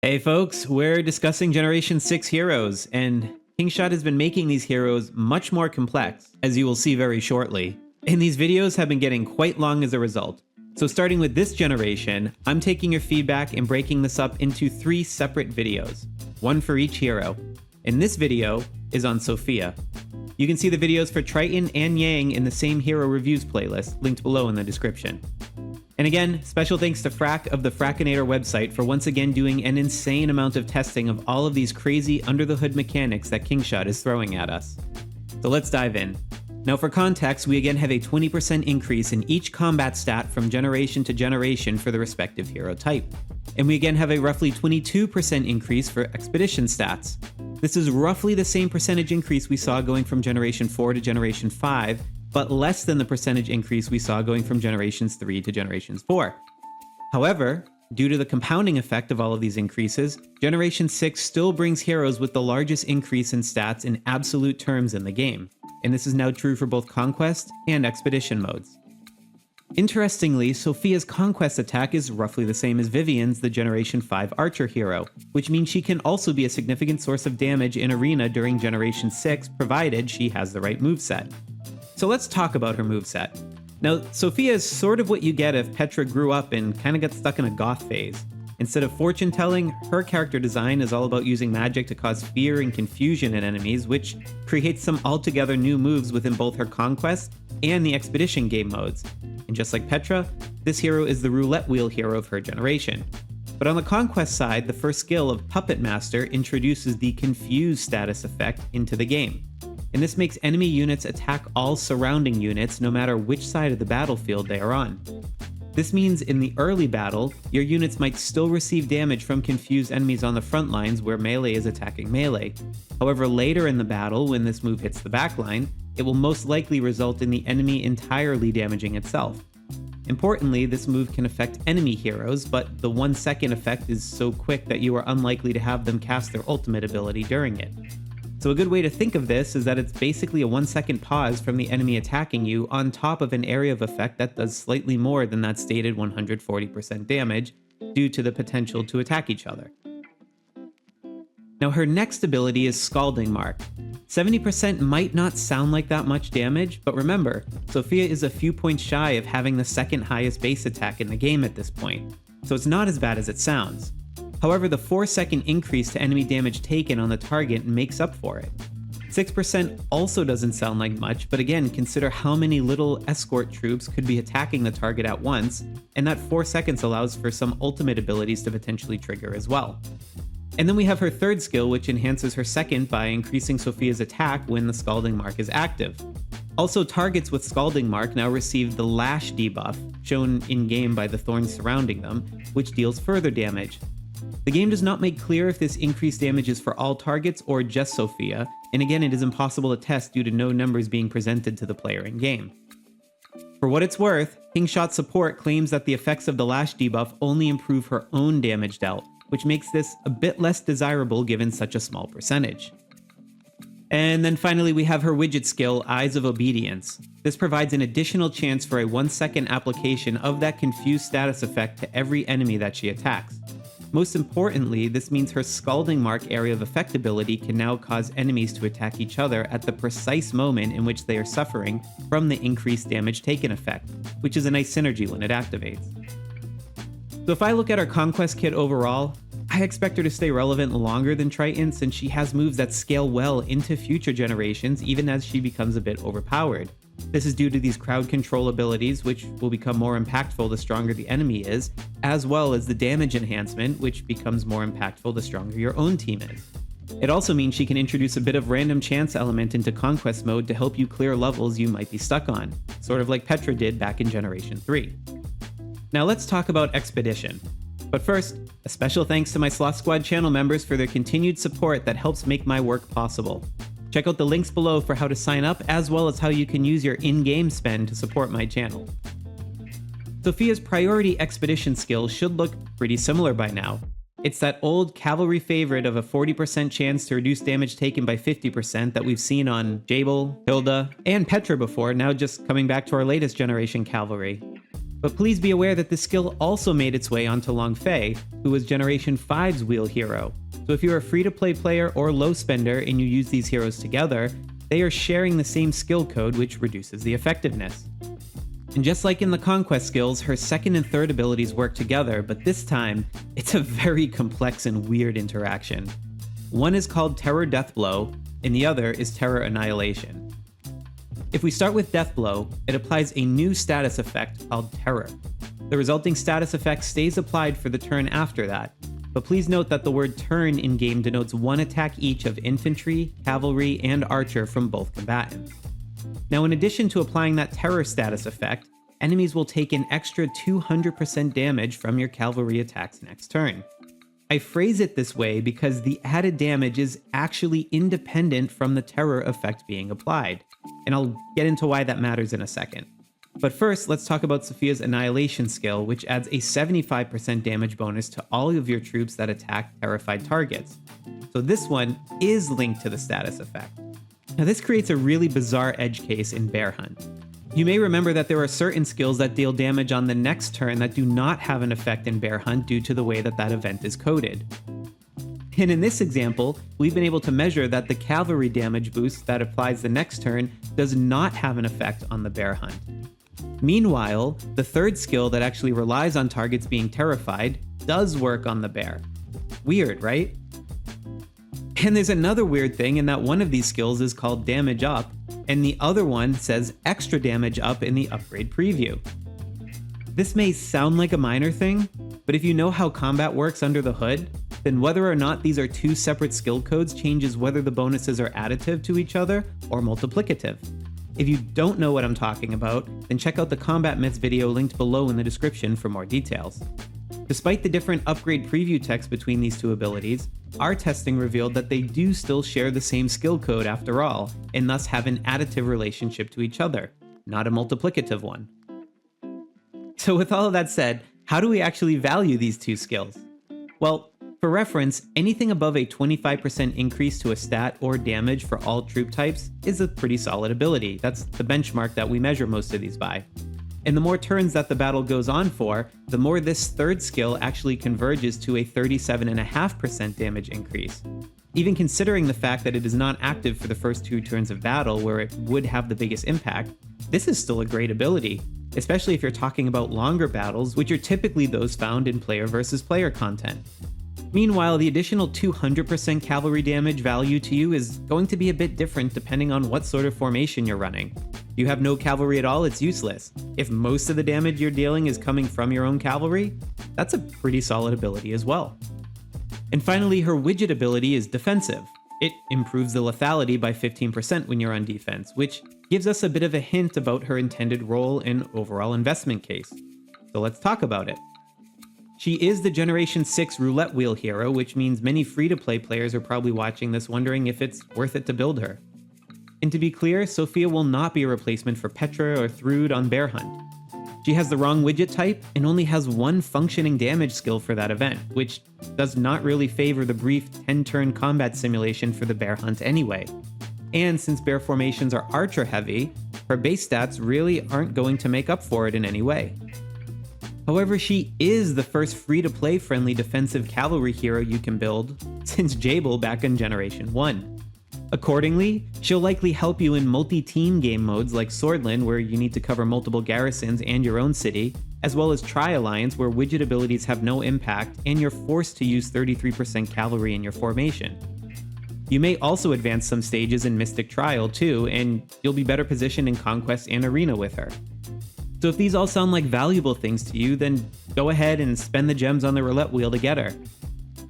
Hey folks, we're discussing Generation 6 heroes, and Kingshot has been making these heroes much more complex, as you will see very shortly. And these videos have been getting quite long as a result. So starting with this generation, I'm taking your feedback and breaking this up into 3 separate videos, one for each hero. And this video is on Sophia. You can see the videos for Triton and Yang in the same hero reviews playlist, linked below in the description. And again, special thanks to Frack of the Frackinator website for once again doing an insane amount of testing of all of these crazy under-the-hood mechanics that Kingshot is throwing at us. So let's dive in. Now for context, we again have a 20% increase in each combat stat from generation to generation for the respective hero type. And we again have a roughly 22% increase for expedition stats. This is roughly the same percentage increase we saw going from Generation 4 to Generation 5, but less than the percentage increase we saw going from Generations 3 to Generations 4. However, due to the compounding effect of all of these increases, Generation 6 still brings heroes with the largest increase in stats in absolute terms in the game, and this is now true for both Conquest and Expedition modes. Interestingly, Sophia's Conquest attack is roughly the same as Vivian's, the Generation 5 Archer hero, which means she can also be a significant source of damage in Arena during Generation 6, provided she has the right moveset. So let's talk about her moveset. Now, Sophia is sort of what you get if Petra grew up and kind of got stuck in a goth phase. Instead of fortune telling, her character design is all about using magic to cause fear and confusion in enemies, which creates some altogether new moves within both her Conquest and the Expedition game modes. And just like Petra, this hero is the roulette wheel hero of her generation. But on the Conquest side, the first skill of Puppet Master introduces the Confuse status effect into the game. And this makes enemy units attack all surrounding units no matter which side of the battlefield they are on. This means in the early battle, your units might still receive damage from confused enemies on the front lines where melee is attacking melee. However, later in the battle, when this move hits the backline, it will most likely result in the enemy entirely damaging itself. Importantly, this move can affect enemy heroes, but the 1-second effect is so quick that you are unlikely to have them cast their ultimate ability during it. So a good way to think of this is that it's basically a 1-second pause from the enemy attacking you on top of an area of effect that does slightly more than that stated 140% damage due to the potential to attack each other. Now her next ability is Scalding Mark. 70% might not sound like that much damage, but remember, Sophia is a few points shy of having the second highest base attack in the game at this point, so it's not as bad as it sounds. However, the 4-second increase to enemy damage taken on the target makes up for it. 6% also doesn't sound like much, but again, consider how many little escort troops could be attacking the target at once, and that 4 seconds allows for some ultimate abilities to potentially trigger as well. And then we have her third skill, which enhances her second by increasing Sophia's attack when the Scalding Mark is active. Also, targets with Scalding Mark now receive the Lash debuff, shown in-game by the thorns surrounding them, which deals further damage. The game does not make clear if this increased damage is for all targets or just Sophia, and again it is impossible to test due to no numbers being presented to the player in-game. For what it's worth, Kingshot support claims that the effects of the Lash debuff only improve her own damage dealt, which makes this a bit less desirable given such a small percentage. And then finally we have her widget skill, Eyes of Obedience. This provides an additional chance for a 1-second application of that Confused status effect to every enemy that she attacks. Most importantly, this means her Scalding Mark area of effect ability can now cause enemies to attack each other at the precise moment in which they are suffering from the increased damage taken effect, which is a nice synergy when it activates. So if I look at her Conquest kit overall, I expect her to stay relevant longer than Triton since she has moves that scale well into future generations even as she becomes a bit overpowered. This is due to these crowd control abilities, which will become more impactful the stronger the enemy is, as well as the damage enhancement, which becomes more impactful the stronger your own team is. It also means she can introduce a bit of random chance element into Conquest mode to help you clear levels you might be stuck on, sort of like Petra did back in Generation 3. Now let's talk about Expedition. But first, a special thanks to my Sloth Squad channel members for their continued support that helps make my work possible. Check out the links below for how to sign up, as well as how you can use your in-game spend to support my channel. Sophia's priority expedition skill should look pretty similar by now. It's that old cavalry favorite of a 40% chance to reduce damage taken by 50% that we've seen on Jabel, Hilda, and Petra before, now just coming back to our latest generation cavalry. But please be aware that this skill also made its way onto Long Fei, who was Generation 5's wheel hero. So if you're a free-to-play player or low spender and you use these heroes together, they are sharing the same skill code, which reduces the effectiveness. And just like in the Conquest skills, her second and third abilities work together, but this time, it's a very complex and weird interaction. One is called Terror Deathblow, and the other is Terror Annihilation. If we start with Deathblow, it applies a new status effect called Terror. The resulting status effect stays applied for the turn after that, but please note that the word turn in-game denotes one attack each of infantry, cavalry, and archer from both combatants. Now, in addition to applying that Terror status effect, enemies will take an extra 200% damage from your cavalry attacks next turn. I phrase it this way because the added damage is actually independent from the Terror effect being applied, and I'll get into why that matters in a second. But first, let's talk about Sophia's Annihilation skill, which adds a 75% damage bonus to all of your troops that attack terrified targets. So this one is linked to the status effect. Now this creates a really bizarre edge case in Bear Hunt. You may remember that there are certain skills that deal damage on the next turn that do not have an effect in Bear Hunt due to the way that event is coded. And in this example, we've been able to measure that the cavalry damage boost that applies the next turn does not have an effect on the Bear Hunt. Meanwhile, the third skill that actually relies on targets being terrified does work on the bear. Weird, right? And there's another weird thing in that one of these skills is called Damage Up, and the other one says Extra Damage Up in the upgrade preview. This may sound like a minor thing, but if you know how combat works under the hood, then whether or not these are two separate skill codes changes whether the bonuses are additive to each other or multiplicative. If you don't know what I'm talking about, then check out the Combat Myths video linked below in the description for more details. Despite the different upgrade preview text between these two abilities, our testing revealed that they do still share the same skill code after all, and thus have an additive relationship to each other, not a multiplicative one. So with all of that said, how do we actually value these two skills? Well, for reference, anything above a 25% increase to a stat or damage for all troop types is a pretty solid ability. That's the benchmark that we measure most of these by. And the more turns that the battle goes on for, the more this third skill actually converges to a 37.5% damage increase. Even considering the fact that it is not active for the first 2 turns of battle where it would have the biggest impact, this is still a great ability, especially if you're talking about longer battles, which are typically those found in player versus player content. Meanwhile, the additional 200% cavalry damage value to you is going to be a bit different depending on what sort of formation you're running. If you have no cavalry at all, it's useless. If most of the damage you're dealing is coming from your own cavalry, that's a pretty solid ability as well. And finally, her widget ability is defensive. It improves the lethality by 15% when you're on defense, which gives us a bit of a hint about her intended role and overall investment case. So let's talk about it. She is the Generation 6 roulette wheel hero, which means many free-to-play players are probably watching this wondering if it's worth it to build her. And to be clear, Sophia will not be a replacement for Petra or Thrud on Bear Hunt. She has the wrong widget type and only has one functioning damage skill for that event, which does not really favor the brief 10-turn combat simulation for the Bear Hunt anyway. And since bear formations are archer heavy, her base stats really aren't going to make up for it in any way. However, she is the first free-to-play friendly defensive cavalry hero you can build since Jabel back in Generation 1. Accordingly, she'll likely help you in multi-team game modes like Swordland, where you need to cover multiple garrisons and your own city, as well as Tri-Alliance, where widget abilities have no impact and you're forced to use 33% cavalry in your formation. You may also advance some stages in Mystic Trial too, and you'll be better positioned in Conquest and Arena with her. So if these all sound like valuable things to you, then go ahead and spend the gems on the roulette wheel to get her.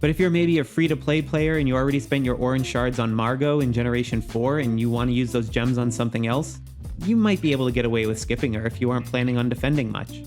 But if you're maybe a free-to-play player and you already spent your orange shards on Margot in Generation 4 and you want to use those gems on something else, you might be able to get away with skipping her if you aren't planning on defending much.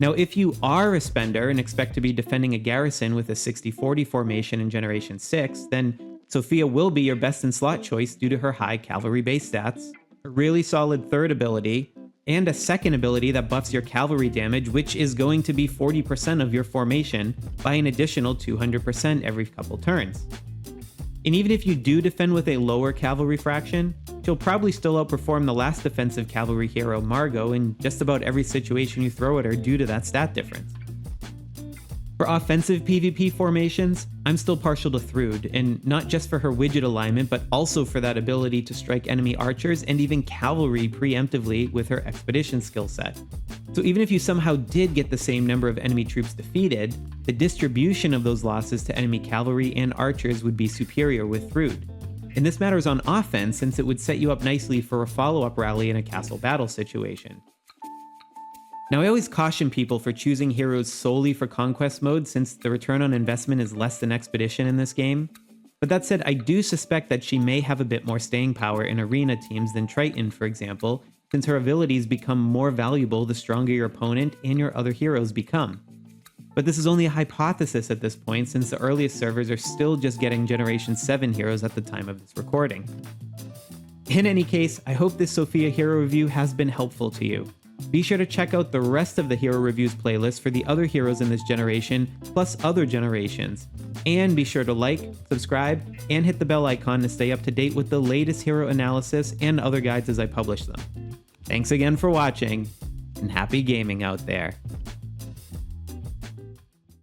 Now, if you are a spender and expect to be defending a garrison with a 60-40 formation in Generation 6, then Sophia will be your best in slot choice due to her high cavalry base stats, a really solid third ability, and a second ability that buffs your cavalry damage, which is going to be 40% of your formation by an additional 200% every couple turns. And even if you do defend with a lower cavalry fraction, she'll probably still outperform the last defensive cavalry hero, Margot, in just about every situation you throw at her due to that stat difference. For offensive PvP formations, I'm still partial to Thrud, and not just for her widget alignment, but also for that ability to strike enemy archers and even cavalry preemptively with her expedition skill set. So even if you somehow did get the same number of enemy troops defeated, the distribution of those losses to enemy cavalry and archers would be superior with Thrud. And this matters on offense since it would set you up nicely for a follow-up rally in a castle battle situation. Now, I always caution people for choosing heroes solely for conquest mode since the return on investment is less than expedition in this game. But that said, I do suspect that she may have a bit more staying power in arena teams than Triton, for example, since her abilities become more valuable the stronger your opponent and your other heroes become. But this is only a hypothesis at this point since the earliest servers are still just getting Generation 7 heroes at the time of this recording. In any case, I hope this Sophia hero review has been helpful to you. Be sure to check out the rest of the Hero Reviews playlist for the other heroes in this generation, plus other generations. And be sure to like, subscribe, and hit the bell icon to stay up to date with the latest hero analysis and other guides as I publish them. Thanks again for watching, and happy gaming out there.